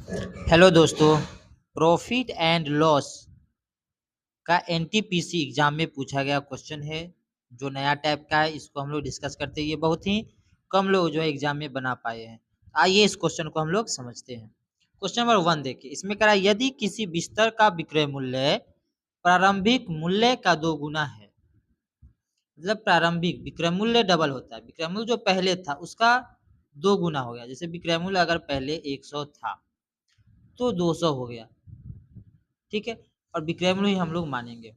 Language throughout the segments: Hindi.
हेलो दोस्तों, प्रॉफिट एंड लॉस का एनटीपीसी एग्जाम में पूछा गया क्वेश्चन है जो नया टाइप का है। इसको हम लोग डिस्कस करते हैं। ये बहुत ही कम लोग जो है एग्जाम में बना पाए हैं। आइए इस क्वेश्चन को हम लोग समझते हैं। क्वेश्चन नंबर 1 देखिए, इसमें कह रहा है यदि किसी बिस्तर का विक्रय मूल्य प्रारंभिक मूल्य का 2 गुना है। मतलब प्रारंभिक विक्रय मूल्य डबल होता है, विक्रय मूल्य जो पहले था उसका 2 गुना हो गया। जैसे विक्रय मूल्य अगर पहले 100 था तो 200 हो गया, ठीक है। और विक्रय मूल्य हम लोग मानेंगे।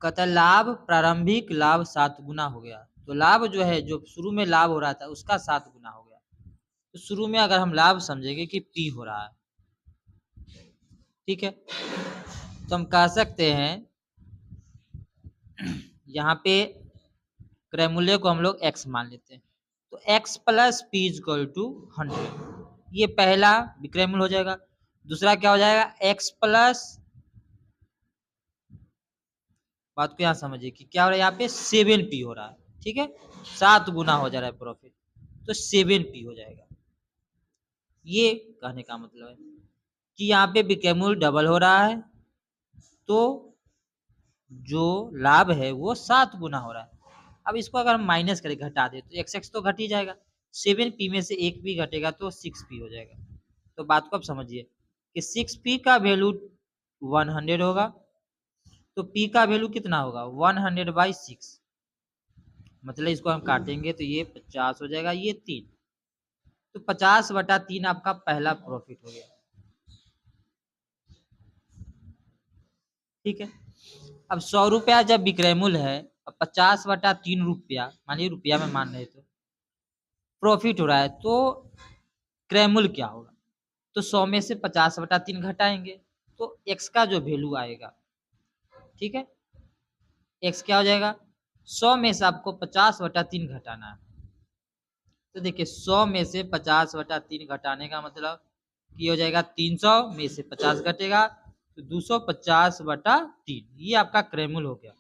कहता लाभ प्रारंभिक लाभ 7 गुना हो गया। तो लाभ जो है, जो शुरू में लाभ हो रहा था उसका 7 गुना हो गया। तो शुरू में अगर हम लाभ समझेंगे कि पी हो रहा है, ठीक है, तो हम कह सकते हैं यहाँ पे क्रय मूल्य को हम लोग एक्स मान लेते हैं। तो X plus P equal to 100, ये पहला विक्रय मूल्य हो जाएगा। दूसरा क्या हो जाएगा, एक्स प्लस, बात को यहाँ समझिए कि क्या हो रहा है, यहाँ पे 7p हो रहा है, ठीक है। 7 गुना हो जा रहा है प्रॉफिट, तो 7p हो जाएगा। ये कहने का मतलब है कि यहाँ पे विक्रय मूल्य डबल हो रहा है तो जो लाभ है वो 7 गुना हो रहा है। अब इसको अगर हम माइनस करें, घटा दे, तो एक्स एक्स तो घट ही जाएगा। 7p में से एक भी घटेगा तो 6p हो जाएगा। तो बात को अब समझिए कि 6p का वैल्यू 100 होगा, तो p का वैल्यू कितना होगा, 100/6। मतलब इसको हम काटेंगे तो ये 50 हो जाएगा, ये 3। तो 50/3 आपका पहला प्रॉफिट हो गया, ठीक है। अब 100 रुपया जब विक्रय मूल्य है, अब 50/3 रुपया, मानिए रुपया में मान रहे तो प्रॉफिट हो रहा है, तो क्रय मूल्य क्या होगा। तो 100 में से 50/3 घटाएंगे तो एक्स का जो वैल्यू आएगा, ठीक है, एक्स क्या हो जाएगा, 100 में से आपको 50/3 घटाना है। तो देखिए 100 में से 50/3 घटाने का मतलब कि हो जाएगा 300 में से 50 घटेगा तो 250/3, ये आपका क्रय मूल्य हो गया।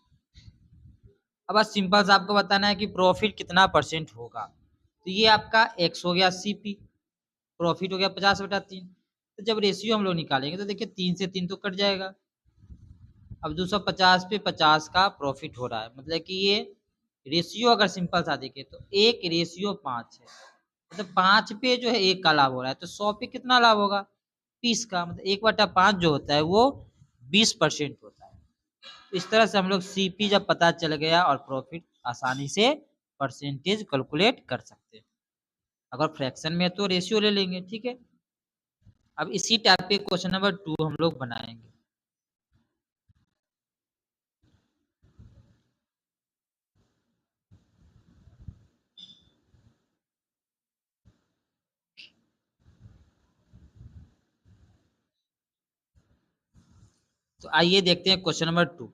अब बस सिंपल सा आपको बताना है कि प्रॉफिट कितना परसेंट होगा। तो ये आपका एक्स हो गया, सीपी प्रॉफिट हो गया 50/3। तो जब रेशियो हम लोग निकालेंगे तो देखिए 3 से 3 तो कट जाएगा। अब 250 पे 50 का प्रॉफिट हो रहा है, मतलब कि ये रेशियो अगर सिंपल सा देखे तो 1:5 है। मतलब 5 पे जो है 1 का लाभ हो रहा है, तो 100 पे कितना लाभ होगा, 20 का। मतलब 1/5 जो होता है वो 20% होता है। तो इस तरह से हम लोग सीपी जब पता चल गया और प्रॉफिट आसानी से परसेंटेज कैलकुलेट कर सकते हैं। अगर फ्रैक्शन में है तो रेशियो ले लेंगे, ठीक है। अब इसी टाइप पे क्वेश्चन नंबर 2 हम लोग बनाएंगे। तो आइए देखते हैं क्वेश्चन नंबर 2।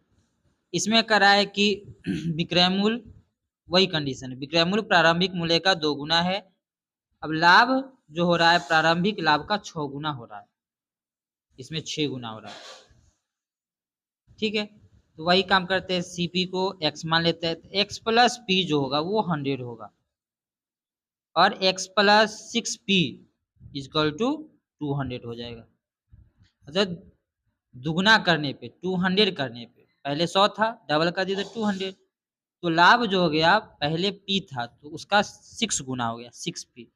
इसमें करा है कि विक्रय मूल्य, वही कंडीशन है, विक्रय मूल्य प्रारंभिक मूल्य का 2 गुना है। अब लाभ जो हो रहा है प्रारंभिक लाभ का 6 गुना हो रहा है, इसमें 6 गुना हो रहा है, ठीक है। तो वही काम करते हैं, सीपी को एक्स मान लेते हैं। एक्स प्लस पी जो होगा वो 100 होगा और x plus 6p is equal to 200 हो जाएगा। मतलब दुगुना करने पे, 200 करने पे, पहले 100 था, डबल कर दिया तो 200। तो लाभ जो हो गया पहले p था तो उसका 6 गुना हो गया, 6p।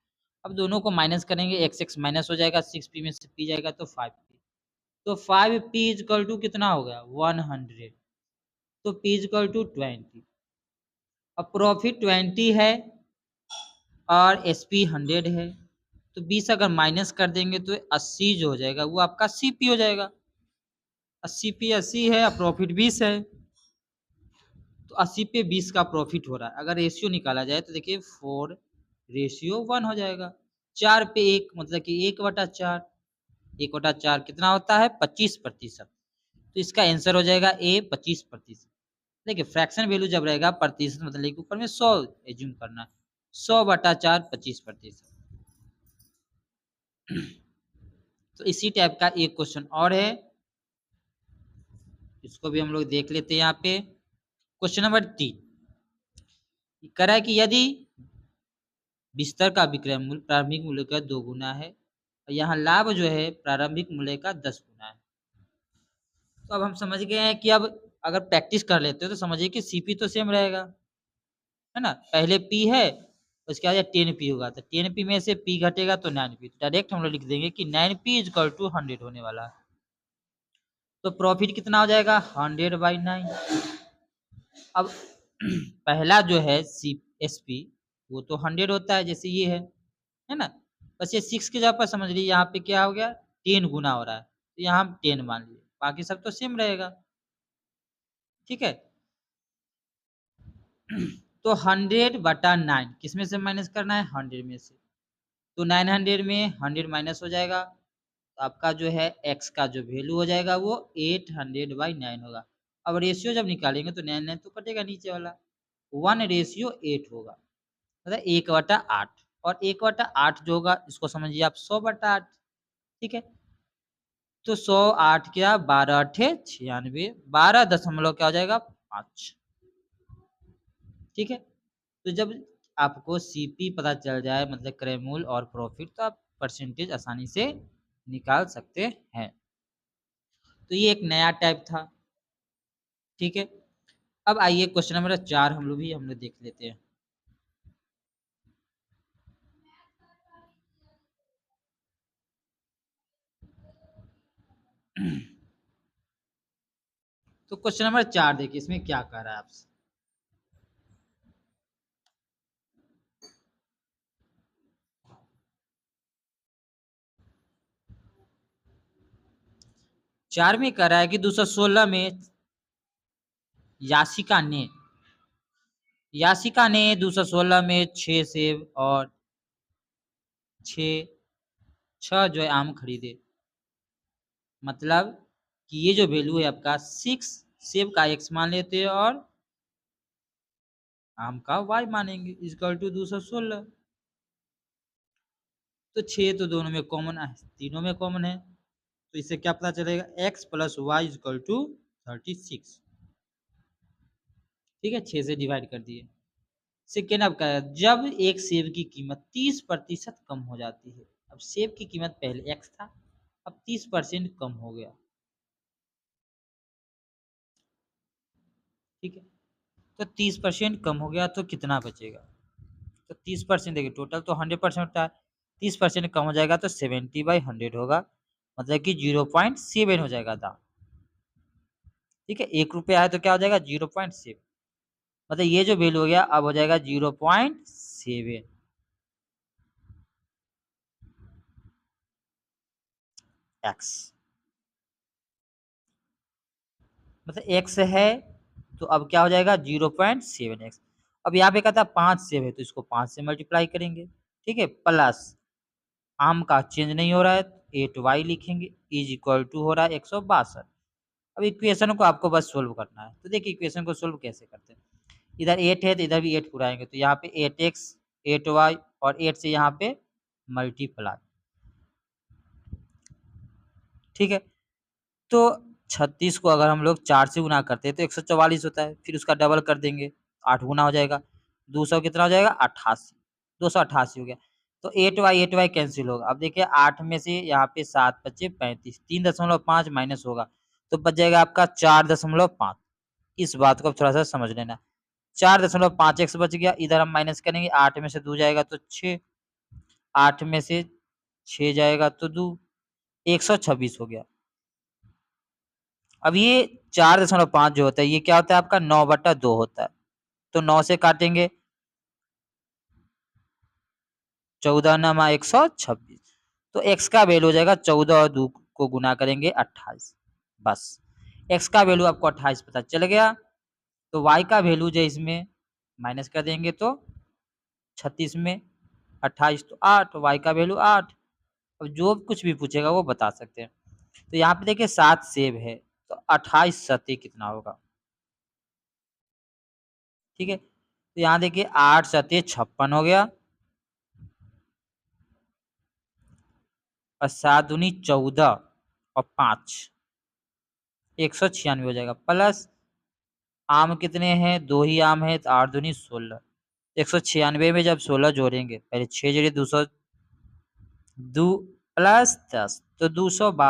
अब दोनों को माइनस करेंगे, एक्स एक्स माइनस हो जाएगा, 6p में से p जाएगा तो 5p। तो 5p इजकल टू कितना हो गया, 100। तो p इजकल टू 20। अब प्रॉफिट 20 है और एसपी 100 है, तो 20 अगर माइनस कर देंगे तो 80 जो हो जाएगा वो आपका सीपी हो जाएगा। 80p 80 है, प्रॉफिट 20 है, तो 80 पे 20 का प्रॉफिट हो रहा है। अगर रेशियो निकाला जाए तो देखिए 4:1 हो जाएगा। 4 पे 1 मतलब कि 1/4। 1/4 कितना होता है, 25%। तो इसका आंसर हो जाएगा ए, 25%। देखिए फ्रैक्शन वैल्यू जब रहेगा प्रतिशत मतलब कि ऊपर में 100 एज्यूम करना है, 100/4 25%। तो इसी टाइप का एक क्वेश्चन और है, इसको भी हम लोग देख लेते हैं। यहाँ पे क्वेश्चन नंबर 3 कह रहा है कि यदि बिस्तर का विक्रय मूल्य प्रारंभिक मूल्य का 2 गुना है और यहाँ लाभ जो है प्रारंभिक मूल्य का 10 गुना है। तो अब हम समझ गए हैं कि अब अगर प्रैक्टिस कर लेते हो तो समझिए कि सीपी तो सेम रहेगा, है ना? पहले पी है, उसके बाद 10 पी होगा, तो 10 पी में से पी घटेगा तो 9 पी, तो डायरेक्ट हम लोग लिख देंगे कि 9 पी इक्वल टू 100 होने वाला है। तो प्रॉफिट कितना हो जाएगा 100/9। अब पहला जो है सी एस पी वो तो 100 होता है जैसे ये है ना? बस ये 6 की जगह पर समझ लीजिए यहाँ पे क्या हो गया 10 गुना हो रहा है, तो यहाँ हम 10 मान लिए, बाकी सब तो सेम रहेगा। ठीक है। तो 100/9 किसमें से माइनस करना है 100 में से, तो 900 में 100 माइनस हो जाएगा, तो आपका जो है x का जो वैल्यू हो जाएगा वो 800/9 होगा। अब रेशियो जब निकालेंगे तो 9 तो कटेगा नीचे वाला, 1:8 होगा, मतलब 1/8, और 1/8 जो होगा इसको समझिए आप 100/8। ठीक है। तो 100 8 क्या 12 8 96, 12 दशमलव क्या हो जाएगा 5। ठीक है। तो जब आपको सीपी पता चल जाए मतलब क्रय मूल्य और प्रॉफिट, तो आप परसेंटेज आसानी से निकाल सकते हैं। तो ये एक नया टाइप था। ठीक है। अब आइए क्वेश्चन नंबर 4 हम लोग देख लेते हैं। तो क्वेश्चन नंबर 4 देखिए इसमें क्या कह रहा है आपसे। चार में कह रहा है कि 216 में यासिका ने यासिका ने 216 में 6 सेब और 6 6 जो है आम खरीदे। मतलब कि ये जो वैल्यू है आपका 6 सेब का x मान लेते हैं और आम का y मानेंगे इक्वल टू 216। तो 6 तो दोनों में कॉमन है, तीनों में कॉमन है, तो इससे क्या पता चलेगा x plus Y equal to 36। ठीक है, 6 से डिवाइड कर दिए। सेकेंड अब क्या है, जब एक सेब की कीमत 30% कम हो जाती है। अब सेब की कीमत पहले x था, अब 30% कम हो गया। ठीक है। तो 30% कम हो गया तो कितना बचेगा, तो 30% देखिए टोटल तो 100% होता है, 30% कम हो जाएगा तो 70/100 होगा, मतलब कि 0.7 हो जाएगा दाम। ठीक है, 1 रुपया है तो क्या हो जाएगा 0.7, मतलब ये जो वैल्यू हो गया अब हो जाएगा 0.7 एक्स। मतलब एक्स है तो अब क्या हो जाएगा 0.7 एक्स। अब यहाँ पे कहता है 5 सेब है तो इसको 5 से मल्टीप्लाई करेंगे। ठीक है, प्लस आम का चेंज नहीं हो रहा है 8y लिखेंगे इज इक्वल टू हो रहा है 162। अब इक्वेशन को आपको बस सोल्व करना है। तो देखिए इक्वेशन को सोल्व कैसे करते हैं, इधर 8 है तो इधर भी 8 पुराएंगे, तो यहाँ पे 8x 8y और 8 से यहाँ पे मल्टीप्लाई। ठीक है। तो 36 को अगर हम लोग 4 से गुना करते हैं तो 144 होता है, फिर उसका डबल कर देंगे 8 गुना हो जाएगा, 200 कितना हो जाएगा 88, 288 हो गया। तो 8y कैंसिल होगा। अब देखिए 8 में से यहाँ पे 7 बचे 35, 3.5 माइनस होगा तो बच जाएगा आपका 4.5। इस बात को अब थोड़ा सा समझ लेना, 4.5 बच गया, इधर हम माइनस करेंगे 8 में से 2 जाएगा तो 6, 8 में से 6 जाएगा तो 2, 126 हो गया। अब ये 4.5 जो होता है ये क्या होता है आपका 9/2 होता है, तो 9 से काटेंगे 14 नमा 126, तो x का वैल्यू हो जाएगा 14 और 2 को गुना करेंगे 28। बस x का वैल्यू आपको 28 पता चल गया। तो y का वैल्यू जो इसमें माइनस कर देंगे तो 36 में 28 तो 8, y का वैल्यू 8। अब जो कुछ भी पूछेगा वो बता सकते हैं। तो यहाँ पे देखिए 7 सेब है तो 28 सती कितना होगा। ठीक है, तो यहाँ देखिए 8 सते 56 हो गया और 7 दूनी 14 और 5 196 हो जाएगा, प्लस आम कितने हैं 2 ही आम है तो 8 दूनी 16, 196 में जब 16 जोड़ेंगे, पहले 6 जोड़े 202 प्लस 10 तो 212